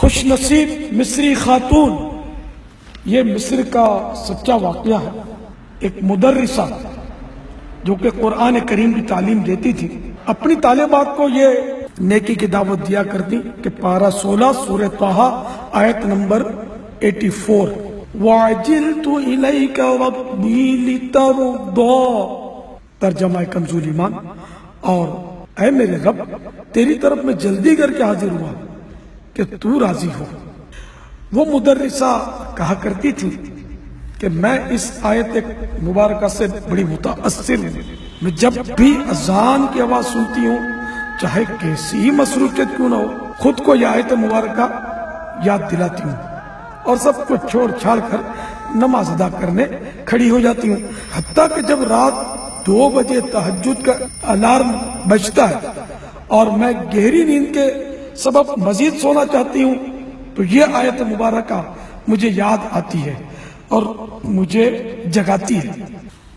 خوش نصیب مصری خاتون، یہ مصر کا سچا واقعہ ہے۔ ایک مدرسہ جو کہ قرآن کریم کی تعلیم دیتی تھی، اپنی طالبات کو یہ نیکی کی دعوت دیا کرتی کہ پارہ 16 سورہ طٰہٰ آیت نمبر 84، وَعَجِلْتُ إِلَيْكَ رَبِّي لِتَرْضَىٰ، ترجمہ کنز ایمان، اور اے میرے رب تیری طرف میں جلدی کر کے حاضر ہوا کہ تو راضی ہو۔ وہ مدرسہ کہا کرتی تھی کہ میں اس آیت مبارکہ سے بڑی متاثر ہوں۔ میں جب بھی اذان کی آواز سنتی ہوں، چاہے کیسی ہی مصروفیت کیوں نہ ہو، خود کو یہ آیت مبارکہ یاد دلاتی ہوں اور سب کو چھوڑ چھاڑ کر نماز ادا کرنے کھڑی ہو جاتی ہوں۔ حتیٰ کہ جب رات 2 بجے تہجد کا الارم بجتا ہے اور میں گہری نیند کے سبب مزید سونا چاہتی ہوں تو یہ آیت مبارکہ مجھے یاد آتی ہے اور مجھے جگاتی ہے۔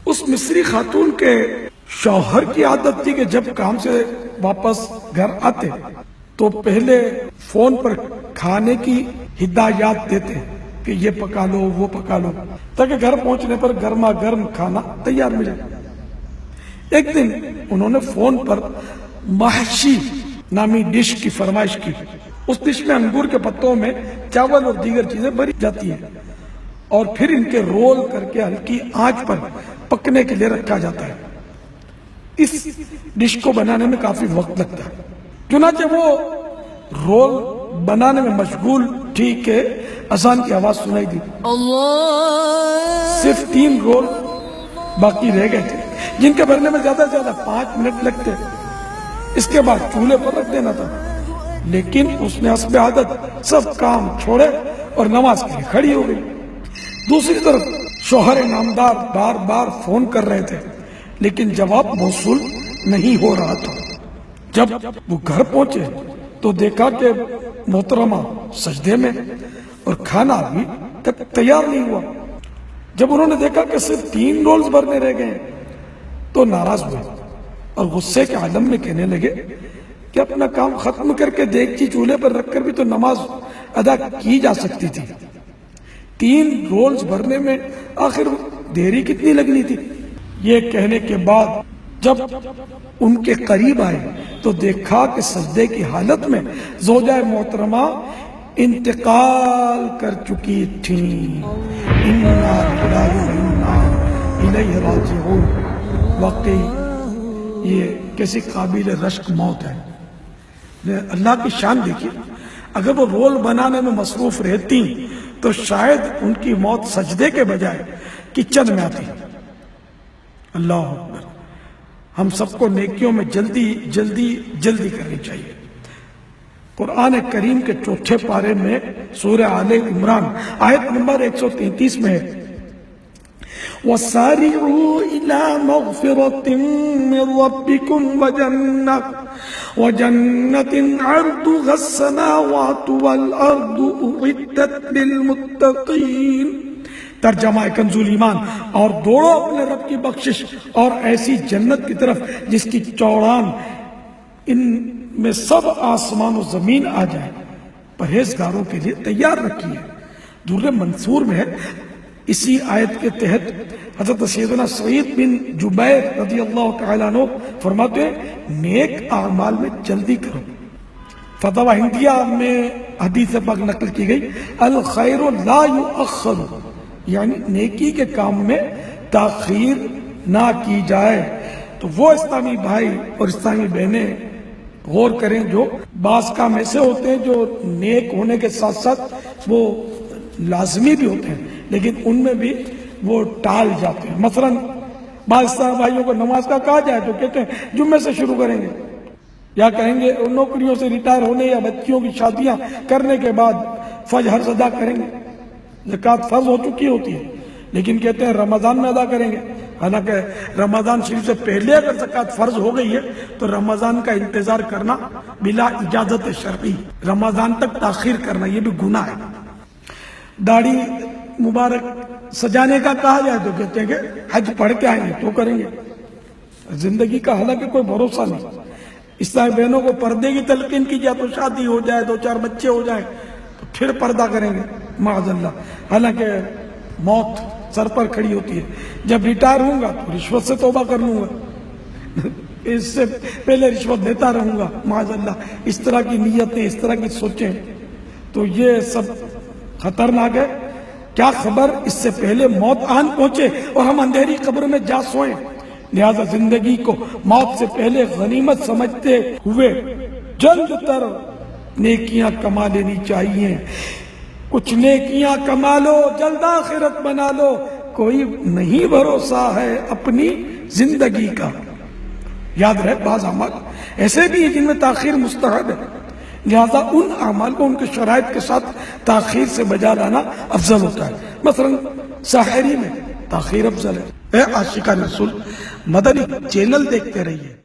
اس مصری خاتون کے شوہر کی عادت تھی کہ جب کام سے واپس گھر آتے تو پہلے فون پر کھانے کی ہدایات دیتے کہ یہ پکا لو وہ پکا لو، تاکہ گھر پہنچنے پر گرما گرم کھانا تیار ملے۔ ایک دن انہوں نے فون پر محشی نامی ڈش کی فرمائش کی۔ اس ڈش میں انگور کے پتوں میں چاول اور دیگر چیزیں بھری جاتی ہیں اور پھر ان کے رول کر کے ہلکی آنچ پر پکنے کے لیے رکھا جاتا ہے۔ اس ڈش کو بنانے میں کافی وقت لگتا ہے، چنانچہ وہ رول بنانے میں مشغول تھی کہ اذان کی آواز سنائی دی۔ صرف 3 رول باقی رہ گئے تھے جن کے بننے میں زیادہ سے زیادہ 5 منٹ لگتے۔ اس کے بعد چولہے پر رکھ دینا تھا، لیکن اس نے حسب عادت سب کام چھوڑے اور نماز کے لیے کھڑی ہو گئی۔ دوسری طرف شوہر نامدار بار بار فون کر رہے تھے لیکن جواب موصول نہیں ہو رہا تھا۔ جب وہ گھر پہنچے تو دیکھا کہ محترمہ سجدے میں اور کھانا ابھی تک تیار نہیں ہوا۔ جب انہوں نے دیکھا کہ صرف 3 رولز بھرنے رہ گئے تو ناراض ہوئے اور غصے کے عالم میں کہنے لگے کہ اپنا کام ختم کر کے دیگچی چولہے پر رکھ کر بھی تو نماز ادا کی جا سکتی تھی۔ 3 رولز بھرنے میں آخر دیری کتنی لگنی تھی؟ یہ کہنے کے بعد جب ان کے قریب آئے تو دیکھا کہ سجدے کی حالت میں زوجہ محترمہ انتقال کر چکی تھیں۔ اِنَّا لِلَّهِ وَإِنَّا إِلَيْهِ رَاجِعُونَ۔ واقعی یہ کیسی قابل رشک موت ہے۔ اللہ کی شان دیکھیے، اگر وہ رول بنانے میں مصروف رہتی تو شاید ان کی موت سجدے کے بجائے کچن میں آتی۔ اللہ اکبر۔ ہم سب کو نیکیوں میں جلدی جلدی جلدی کرنی چاہیے۔ قرآن کریم کے 4 پارے میں سورہ آل عمران آیت نمبر 133 میں ہے، وَسَارِعُوا إِلَى مَغْفِرَةٍ مِّن رَّبِّكُمْ وَجَنَّةٍ عَرْضُهَا السَّمَاوَاتُ وَالْأَرْضُ أُعِدَّتْ لِلْمُتَّقِينَ۔ ترجمہ کنز ایمان، اور دوڑو اپنے رب کی بخشش اور ایسی جنت کی طرف جس کی چوڑان ان میں سب آسمان و زمین آ جائے، پرہیزگاروں کے لیے تیار رکھی ہے۔ در منصور میں ہے، اسی آیت کے تحت حضرت سیدنا سعید بن جبیر رضی اللہ تعالیٰ عنہ فرماتے ہیں نیک اعمال میں جلدی کرو۔ فتاوی ہندیہ میں حدیث پاک نقل کی گئی، الخیر لا یؤخر، یعنی نیکی کے کام میں تاخیر نہ کی جائے۔ تو وہ اسلامی بھائی اور اسلامی بہنیں غور کریں جو بعض کام ایسے ہوتے ہیں جو نیک ہونے کے ساتھ ساتھ وہ لازمی بھی ہوتے ہیں لیکن ان میں بھی وہ ٹال جاتے ہیں۔ مثلا بعض اسلامی بھائیوں کو نماز کا کہا جائے تو کہتے ہیں جمعے سے شروع کریں گے، یا کہیں گے نوکریوں سے ریٹائر ہونے یا بچیوں کی شادیاں کرنے کے بعد فجر ادا کریں گے۔ زکوٰۃ فرض ہو چکی ہوتی ہے لیکن کہتے ہیں رمضان میں ادا کریں گے، حالانکہ رمضان شریف سے پہلے اگر زکوٰۃ فرض ہو گئی ہے تو رمضان کا انتظار کرنا بلا اجازت شرعی، رمضان تک تاخیر کرنا یہ بھی گناہ ہے۔ داڑھی مبارک سجانے کا کہا جائے تو کہتے ہیں کہ حج پڑھ کے آئیں گے تو کریں گے۔ زندگی کا حالانکہ کوئی بھروسہ نہیں۔ اسلامی بہنوں کو پردے کی تلقین کی جائے تو شادی ہو جائے، 2-4 بچے ہو جائیں، تو پھر پردہ کریں گے معاذ اللہ، حالانکہ موت سر پر کھڑی ہوتی ہے. جب ریٹائر ہوں گا تو رشوت سے توبہ کر لوں گا، اس سے پہلے رشوت دیتا رہوں گا معاذ اللہ. اس طرح کی نیتیں، اس طرح کی سوچیں، تو یہ سب خطرناک ہے. کیا خبر اس سے پہلے موت آن پہنچے اور ہم اندھیری قبر میں جا سوئیں. لہذا زندگی کو موت سے پہلے غنیمت سمجھتے ہوئے جلد تر نیکیاں کما لینی چاہیے. کچھ نیکیاں کما لو، جلد آخرت بنا لو. کوئی نہیں بھروسہ ہے اپنی زندگی کا. یاد رہے بعض اعمال ایسے بھی ہیں جن میں تاخیر مستحب ہے، لہذا ان اعمال کو ان کے شرائط کے ساتھ تاخیر سے بجا لانا افضل ہوتا ہے. مثلا سحری میں تاخیر افضل ہے. اے عاشقان رسول، مدنی چینل دیکھتے رہیے.